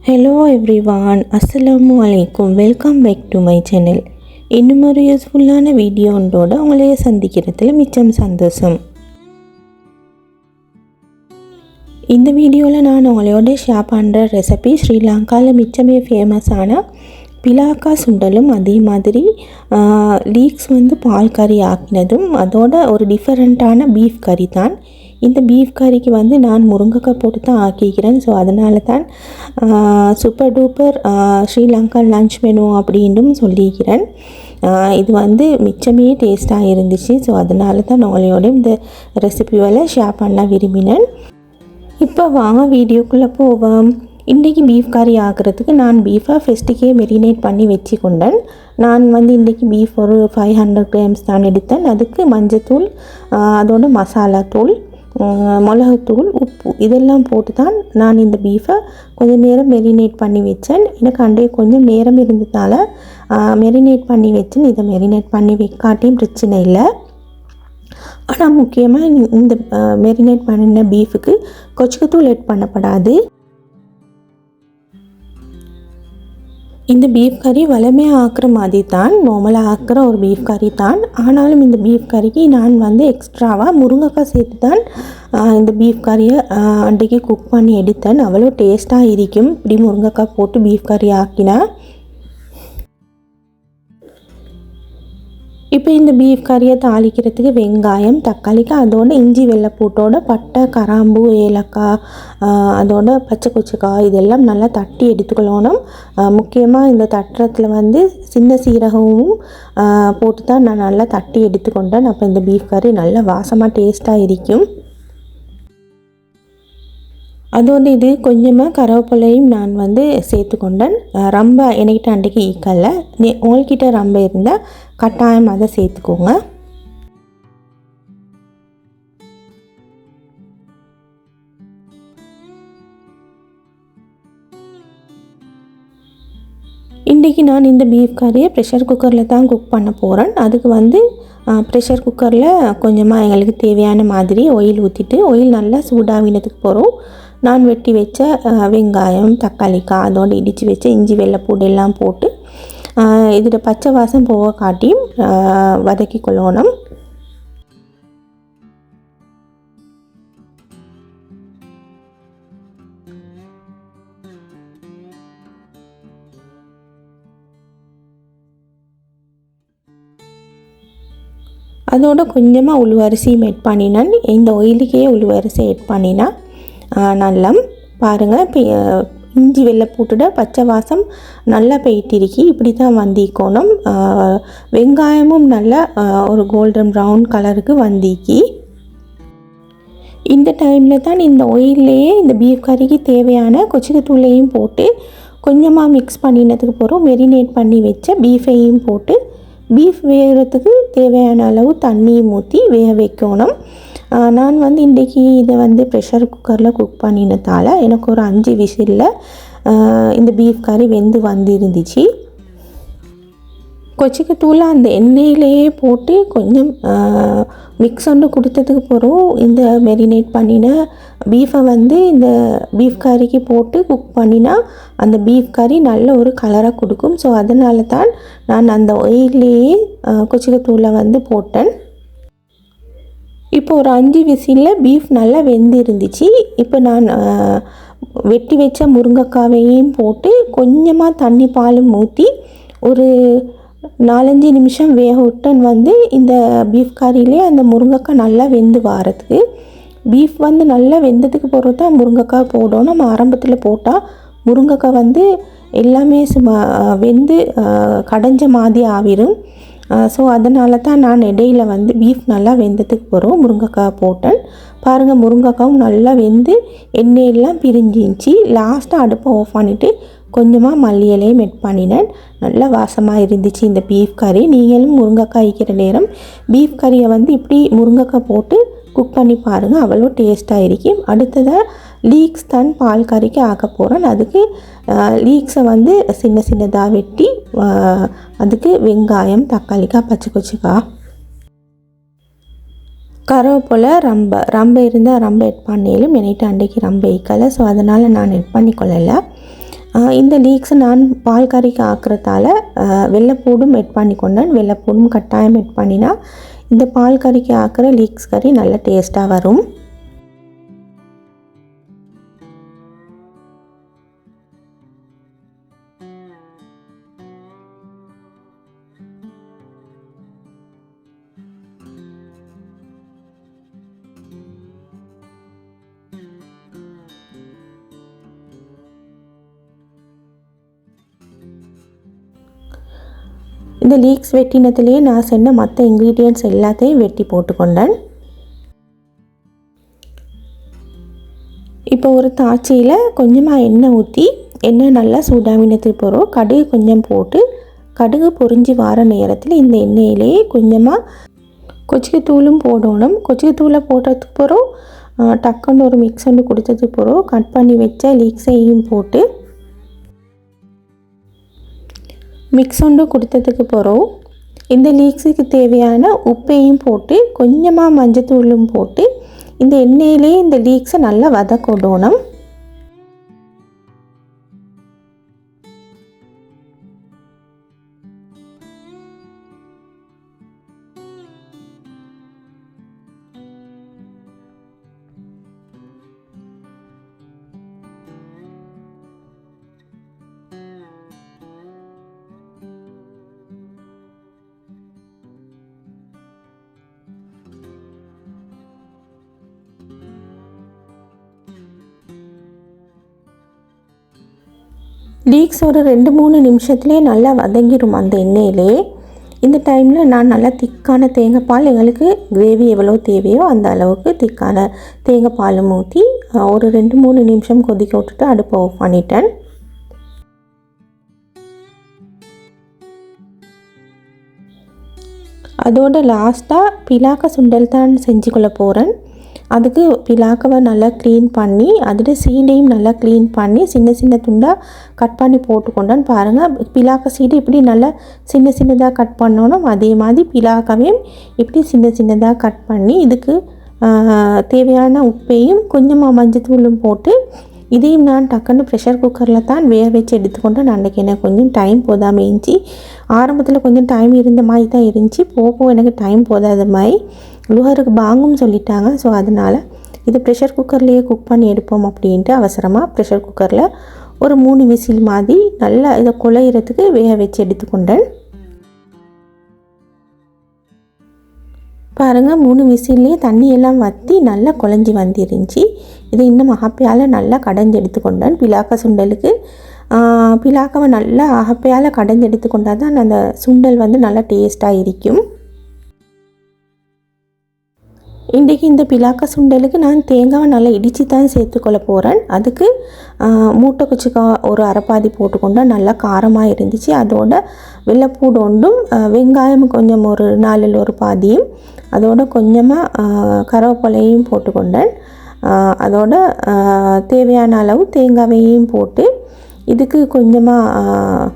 Hello everyone, Assalamu alaikum. Welcome back to my channel. இன்னும் ஒரு யூஸ்ஃபுல்லான வீடியோண்டோட உங்களைய சந்திக்கிறதுல மிச்சம் சந்தோஷம். இந்த வீடியோவில் நான் உங்களோட ஷேர் பண்ணுற ரெசிபி ஸ்ரீலங்காவில் மிச்சமே ஃபேமஸான பிலாக்கா சுண்டலும் அதே மாதிரி லீக்ஸ் பால் கறி ஆக்கினதும் அதோட ஒரு டிஃபரெண்ட்டான பீஃப் கறி தான். இந்த பீஃப் கறிக்கு நான் முருங்கைக்காய் போட்டு தான் ஆக்கிக்கிறேன். ஸோ அதனால தான் super duper Sri Lanka lunch menu அப்படின்னும் சொல்லிக்கிறேன். இது மிச்சமே டேஸ்ட்டாக இருந்துச்சு. ஸோ அதனால தான் உங்களோட இந்த ரெசிபிகளை ஷேர் பண்ண விரும்பினேன். இப்போ வாங்க வீடியோக்குள்ளே போவோம். இன்றைக்கி பீஃப் கறி ஆக்கிறதுக்கு நான் பீஃபை ஃபஸ்ட்டுக்கே மெரினேட் பண்ணி வச்சு கொண்டேன். நான் இன்றைக்கி பீஃப் ஒரு 500 கிராம்ஸ் தான் எடுத்தேன். அதுக்கு மஞ்சத்தூள், அதோட மசாலா தூள், மிளகுத்தூள், உப்பு இதெல்லாம் போட்டு தான் நான் இந்த பீஃபை கொஞ்சம் நேரம் மெரினேட் பண்ணி வச்சேன். எனக்கு அன்றைய கொஞ்சம் நேரம் இருந்ததால் மெரினேட் பண்ணி வச்சேன். இதை மெரினேட் பண்ணி வைக்காட்டியும் பிரச்சனை இல்லை. ஆனால் முக்கியமாக இந்த மெரினேட் பண்ணின பீஃபுக்கு கொச்சிக்கத்தூள் ஆட் பண்ணப்படாது. இந்த பீஃப் கறி வளமையாக ஆக்கிற மாதிரி தான், நார்மலாக ஆக்கிற ஒரு பீஃப் கறி தான். ஆனாலும் இந்த பீஃப் கறிக்கு நான் எக்ஸ்ட்ராவாக முருங்கைக்காய் சேர்த்து தான் இந்த பீஃப் கறியை அன்றைக்கு குக் பண்ணி எடுத்தேன். அவ்வளோ டேஸ்ட்டாக இருக்கும் இப்படி முருங்கைக்காய் போட்டு பீஃப் கறி ஆக்கினா. இப்போ இந்த பீஃப் கறியை தாளிக்கிறதுக்கு வெங்காயம், தக்காளிக்கு அதோட இஞ்சி வெள்ளைப்பூட்டோட பட்டை, கிராம்பு, ஏலக்காய், அதோட பச்சை கொச்சக்காய் இதெல்லாம் நல்லா தட்டி எடுத்துக்கொள்ளணும். முக்கியமாக இந்த தட்டுறதுல சின்ன சீரகமும் போட்டு தான் நான் நல்லா தட்டி எடுத்துக்கொண்டேன். அப்போ இந்த பீஃப் கறி நல்லா வாசமாக டேஸ்ட்டாக இருக்கும். அதோடு இது கொஞ்சமாக கருவேப்பிலையும் நான் சேர்த்துக்கொண்டேன். ரொம்ப என்கிட்ட அன்றைக்கி ஈக்கல்ல, உங்கள்கிட்ட ரொம்ப இருந்தால் கட்டாயம் அதை சேர்த்துக்கோங்க. இன்றைக்கி நான் இந்த பீஃப் கறியை ப்ரெஷர் குக்கரில் தான் குக் பண்ண போகிறேன். அதுக்கு ப்ரெஷர் குக்கரில் கொஞ்சமாக எங்களுக்கு தேவையான மாதிரி ஆயில் ஊற்றிட்டு, ஆயில் நல்லா சூடாகினதுக்கு போகிறோம் நான் வெட்டி வச்ச வெங்காயம், தக்காளிக்காய், அதோடு இடித்து வச்ச இஞ்சி வெள்ளைப்பூடு எல்லாம் போட்டு இதில் பச்சை வாசம் போக காட்டியும் வதக்கி கொள்ளணும். அதோட கொஞ்சமாக உளுவரிசியும் ஆட் பண்ணினேன். இந்த ஆயிலுக்கே உளுவரிசி ஆட் பண்ணினா நல்லா பாருங்கள். இப்போ இஞ்சி வெள்ளை போட்டுட பச்சை வாசம் நல்லா போயிட்டிருக்கி. இப்படி தான் வந்திக்கணும். வெங்காயமும் நல்லா ஒரு கோல்டன் ப்ரௌன் கலருக்கு வந்திக்கி. இந்த டைமில் தான் இந்த ஆயில்லையே இந்த பீஃப் கறிக்கு தேவையான கொச்சிக்கத்தூளையும் போட்டு கொஞ்சமாக மிக்ஸ் பண்ணினதுக்கு போகிறோம். மெரினேட் பண்ணி வச்ச பீஃபையும் போட்டு பீஃப் வேகிறதுக்கு தேவையான அளவு தண்ணியும் ஊற்றி வேக வைக்கணும். நான் இன்றைக்கி இதை ப்ரெஷர் குக்கரில் குக் பண்ணினதால் எனக்கு ஒரு 5 விசிலில் இந்த பீஃப் கறி இருந்துச்சு. கொச்சிக்கத்தூளை அந்த எண்ணெயிலேயே போட்டு கொஞ்சம் மிக்ஸ் கொடுத்ததுக்கு பிறகு இந்த மெரினேட் பண்ணின பீஃபை இந்த பீஃப் கறிக்கு போட்டு குக் பண்ணினா அந்த பீஃப் கறி நல்ல ஒரு கலராக கொடுக்கும். ஸோ அதனால தான் நான் அந்த ஆயிலேயே கொச்சிக்கத்தூளை போட்டேன். இப்போ ஒரு 5 விசிலில் பீஃப் நல்லா இருந்துச்சு. இப்போ நான் வெட்டி வச்ச முருங்கைக்காவையும் போட்டு கொஞ்சமாக தண்ணி பாலும் ஊற்றி ஒரு 4-5 நிமிஷம் வேக விட்டேன். இந்த பீஃப் கறியிலே அந்த முருங்கைக்காய் நல்லா வாரத்துக்கு பீஃப் நல்லா வெந்ததுக்கு பிறகு தான் முருங்கைக்காய் போடணும். நம்ம ஆரம்பத்தில் போட்டால் முருங்கைக்காய் எல்லாமே சும்மா கடைஞ்ச மாதிரி ஆவிடும். ஸோ அதனால தான் நான் இடையில் பீஃப் நல்லா வெந்ததுக்கு பிறகு முருங்கைக்காய் போட்டேன். பாருங்கள், முருங்கைக்காவும் நல்லா எண்ணெயெல்லாம் பிரிஞ்சிச்சு. லாஸ்ட்டாக அடுப்பை ஆஃப் பண்ணிவிட்டு கொஞ்சமாக மல்லி இலையும் ஆட் பண்ணினேன். நல்லா வாசமாக இருந்துச்சு இந்த பீஃப் கறி. நீங்களும் முருங்கைக்காய் வைக்கிற நேரம் பீஃப் கறியை இப்படி முருங்கைக்காய் போட்டு குக் பண்ணி பாருங்கள், அவ்வளோ டேஸ்ட்டாக இருக்கும். அடுத்ததாக லீக்ஸ் தான் பால் கறிக்கு ஆக்க போகிறேன். அதுக்கு லீக்ஸை சின்ன சின்னதாக வெட்டி அதுக்கு வெங்காயம், தக்காளிக்காய், பச்சை கொச்சிக்காய், கருவேப்பிலை, ரம்பை இருந்தால் ரம்பை ஆட் பண்ணிலும் என்கிட்ட அன்றைக்கி ரம்பை வைக்கலை. ஸோ அதனால் நான் ஆட் பண்ணிக்கொள்ளலை. இந்த லீக்ஸை நான் பால் கறிக்கு ஆக்கிறதால வெள்ளைப்பூடும் எட் பண்ணி கொண்டேன். வெள்ளைப்பூடும் கட்டாயம் எட் பண்ணினா இந்த பால் கறிக்கு ஆக்கிற லீக்ஸ் கறி நல்ல டேஸ்ட்டாக வரும். இந்த லீக்ஸ் வெட்டினதுலேயே நான் சொன்ன மற்ற இன்க்ரீடியன்ட்ஸ் எல்லாத்தையும் வெட்டி போட்டுக்கொண்டேன். இப்போ ஒரு தாச்சியில் கொஞ்சமாக எண்ணெய் ஊற்றி எண்ணெய் நல்லா சூடாவினத்துக்கு போகிறோம். கடுகு கொஞ்சம் போட்டு கடுகு பொரிஞ்சு வர நேரத்தில் இந்த எண்ணெயிலேயே கொஞ்சமாக கொச்சிக்கத்தூளும் போடணும். கொச்சிக்கத்தூளை போடுறதுக்கு போகிறோம். டக்குன்னு ஒரு மிக்ஸ் ஒன்று கொடுத்ததுக்கு போகிறோம். கட் பண்ணி வச்ச லீக்ஸையும் போட்டு மிக்ஸ் ஒன்று கொடுத்ததுக்கு போகிறோம். இந்த லீக்ஸுக்கு தேவையான உப்பையும் போட்டு கொஞ்சமாக மஞ்சத்தூளும் போட்டு இந்த எண்ணெயிலே இந்த லீக்ஸை நல்லா வதக்கிடணும். லீக்ஸ் ஒரு 2-3 நிமிஷத்துலேயே நல்லா வதங்கிடும் அந்த எண்ணெயிலே. இந்த டைமில் நான் நல்லா திக்கான தேங்காய் பால், எங்களுக்கு கிரேவி எவ்வளோ தேவையோ அந்த அளவுக்கு திக்கான தேங்காய் பாலும் ஊற்றி ஒரு 2-3 நிமிஷம் கொதிக்க விட்டுட்டு அடுப்பை ஆஃப் பண்ணிட்டேன். அதோட லாஸ்ட்டாக பிலாக்க சுண்டல் தான் செஞ்சுக்கொள்ள போகிறேன். அதுக்கு பிலாக்கவை நல்லா க்ளீன் பண்ணி அதில் சீடையும் நல்லா க்ளீன் பண்ணி சின்ன சின்ன துண்டாக கட் பண்ணி போட்டுக்கொண்டான்னு பாருங்கள். பிலாக்க சீடை இப்படி நல்லா சின்ன சின்னதாக கட் பண்ணணும். அதே மாதிரி பிலாக்கவையும் இப்படி சின்ன சின்னதாக கட் பண்ணி இதுக்கு தேவையான உப்பையும் கொஞ்சமாக மஞ்சத்தூளும் போட்டு இதையும் நான் டக்குன்னு ப்ரெஷர் குக்கரில் தான் வேக வச்சு எடுத்துக்கொண்டேன். அன்றைக்கி எனக்கு கொஞ்சம் டைம் போதாமல் இருந்துச்சு. ஆரம்பத்தில் கொஞ்சம் டைம் இருந்த மாதிரி தான் இருந்துச்சு. போக எனக்கு டைம் போதாத மாதிரி லுஹருக்கு பாங்கும் சொல்லிட்டாங்க. ஸோ அதனால் இது ப்ரெஷர் குக்கர்லேயே குக் பண்ணி எடுப்போம் அப்படின்ட்டு அவசரமாக ப்ரெஷர் குக்கரில் ஒரு 3 விசில் மாதிரி நல்லா இதை குழையிறதுக்கு வேக வச்சு எடுத்துக்கொண்டேன். பாருங்கள் 3 விசில்லையே தண்ணியெல்லாம் வற்றி நல்லா குழஞ்சி வந்துருந்துச்சு. இதை இன்னும் அகப்பையால் நல்லா கடைஞ்சி எடுத்துக்கொண்டேன். பிலாக்க சுண்டலுக்கு பிலாக்காவை நல்லா அகப்பையால் கடைஞ்சி எடுத்துக்கொண்டால் தான் அந்த சுண்டல் வந்து நல்லா டேஸ்ட்டாக இருக்கும். இன்றைக்கி இந்த பிலாக்க சுண்டலுக்கு நான் தேங்காவை நல்லா இடித்து தான் சேர்த்துக்கொள்ள போகிறேன். அதுக்கு மூட்டை குச்சிக்காய் ஒரு அரைப்பாதி போட்டுக்கொண்டால் நல்லா காரமாக இருந்துச்சு. அதோட வெள்ளைப்பூடு ஒன்றும் வெங்காயம் கொஞ்சம் ஒரு 4 ஒரு பாதியும் அதோட கொஞ்சமாக கருவேப்பிலையும் போட்டுக்கொண்டேன். அதோட தேவையான அளவு தேங்காவையும் போட்டு இதுக்கு கொஞ்சமாக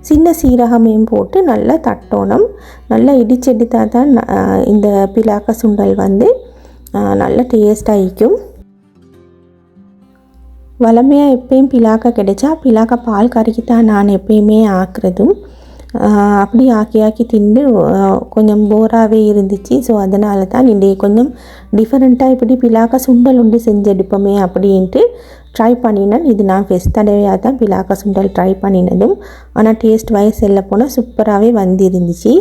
சின்ன சீரகமையும் போட்டு நல்லா தட்டணும். நல்லா இடிச்செடுத்தால் தான் இந்த பிலாக்க சுண்டல் வந்து நல்ல டேஸ்ட்டாக இருக்கும். வளமையாக எப்பயும் பிலாக்க கிடைச்சா பிலாக்க பால் கறிக்கு தான் நான் எப்பயுமே ஆக்குறதும். அப்படி ஆக்கி தின்னு கொஞ்சம் போராகவே இருந்துச்சு. ஸோ அதனால தான் இன்றைக்கி கொஞ்சம் டிஃப்ரெண்ட்டாக இப்படி பிலாக்க சுண்டல் உண்டு செஞ்செடுப்போமே அப்படின்ட்டு ட்ரை பண்ணினேன். இது நான் ஃபஸ்ட் தடவையாக தான் பிலாக்க சுண்டல் ட்ரை பண்ணினதும். ஆனால் டேஸ்ட் வைஸ் எல்லாம் போனால் சூப்பராகவே வந்துருந்துச்சு.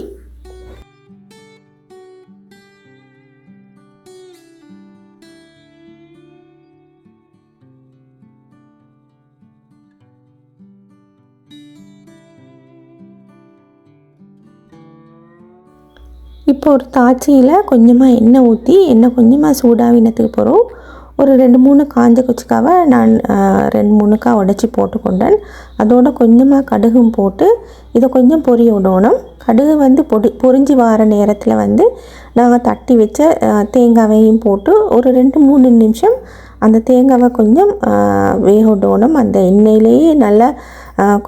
இப்போ ஒரு தாச்சியில் கொஞ்சமாக எண்ணெய் ஊற்றி எண்ணெய் கொஞ்சமாக சூடாவினத்துக்கு போகிறோம். ஒரு 2-3 காஞ்ச குச்சிக்காவை நான் 2-3 உடச்சி போட்டுக்கொண்டேன். அதோட கொஞ்சமாக கடுகும் போட்டு இதை கொஞ்சம் பொரிய விடணும். கடுகு வந்து பொரிஞ்சு வர நேரத்தில் வந்து நாங்கள் தட்டி வச்ச தேங்காவையும் போட்டு ஒரு 2-3 நிமிஷம் அந்த தேங்காவை கொஞ்சம் வேக விடணும். அந்த எண்ணெயிலேயே நல்லா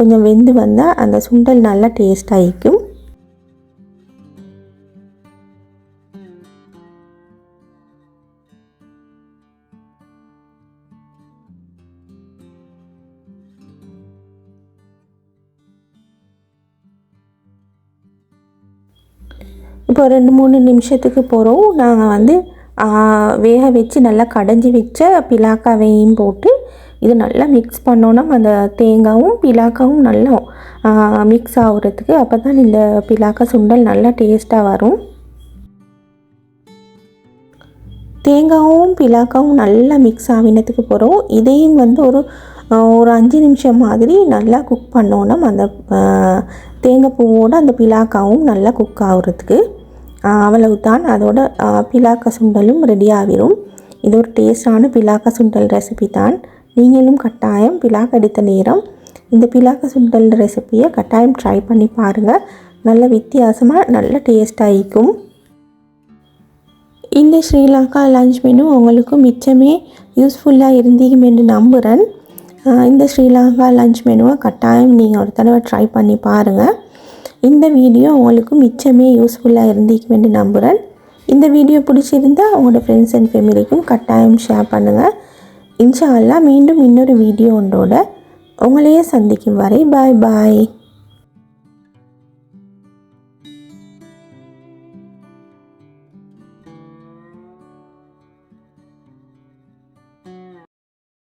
கொஞ்சம் வெந்து வந்தால் அந்த சுண்டல் நல்லா டேஸ்ட்டாக இருக்கும். இப்போ 2-3 நிமிஷத்துக்கு போகிறோம் நாங்கள் வந்து வேக வச்சு நல்லா கடைஞ்சி வச்ச பிலாக்காவையும் போட்டு இது நல்லா மிக்ஸ் பண்ணோன்னா அந்த தேங்காயும் பிலாக்காவும் நல்லா மிக்ஸ் ஆகுறதுக்கு. அப்போ தான் இந்த பிலாக்கா சுண்டல் நல்லா டேஸ்ட்டாக வரும். தேங்காயும் பிலாக்காவும் நல்லா மிக்ஸ் ஆகினதுக்கு போகிறோம். இதையும் வந்து ஒரு 5 நிமிஷம் மாதிரி நல்லா குக் பண்ணோன்னா அந்த தேங்காய் பூவோடு அந்த பிலாக்காவும் நல்லா குக் ஆகுறதுக்கு. அவ்வளவு தான், அதோட பிலாக்கா சுண்டலும் ரெடி ஆகிரும். இது ஒரு டேஸ்டான பிலாக்கா சுண்டல் ரெசிபி தான். நீங்களும் கட்டாயம் பிலாக்கா எடுத்த நேரம் இந்த பிலாக்கா சுண்டல் ரெசிப்பியை கட்டாயம் ட்ரை பண்ணி பாருங்கள். நல்ல வித்தியாசமாக நல்ல டேஸ்ட்டாக இருக்கும். இந்த ஸ்ரீலங்கா லஞ்ச் மெனு உங்களுக்கு மிச்சமே யூஸ்ஃபுல்லாக இருந்தீங்க என்று நம்புகிறேன். இந்த ஸ்ரீலங்கா லஞ்ச் மெனுவை கட்டாயம் நீங்கள் ஒரு தடவை ட்ரை பண்ணி பாருங்கள். இந்த வீடியோ உங்களுக்கு மிச்சமே யூஸ்ஃபுல்லாக இருந்தீங்க என்று நம்புகிறேன். இந்த வீடியோ பிடிச்சிருந்தால் உங்களோட ஃப்ரெண்ட்ஸ் அண்ட் ஃபேமிலிக்கும் கட்டாயம் ஷேர் பண்ணுங்கள். இன்ஷா அல்லாஹ் மீண்டும் இன்னொரு வீடியோ ஒன்றோட உங்களையே சந்திக்கும் வரை பாய் பாய்.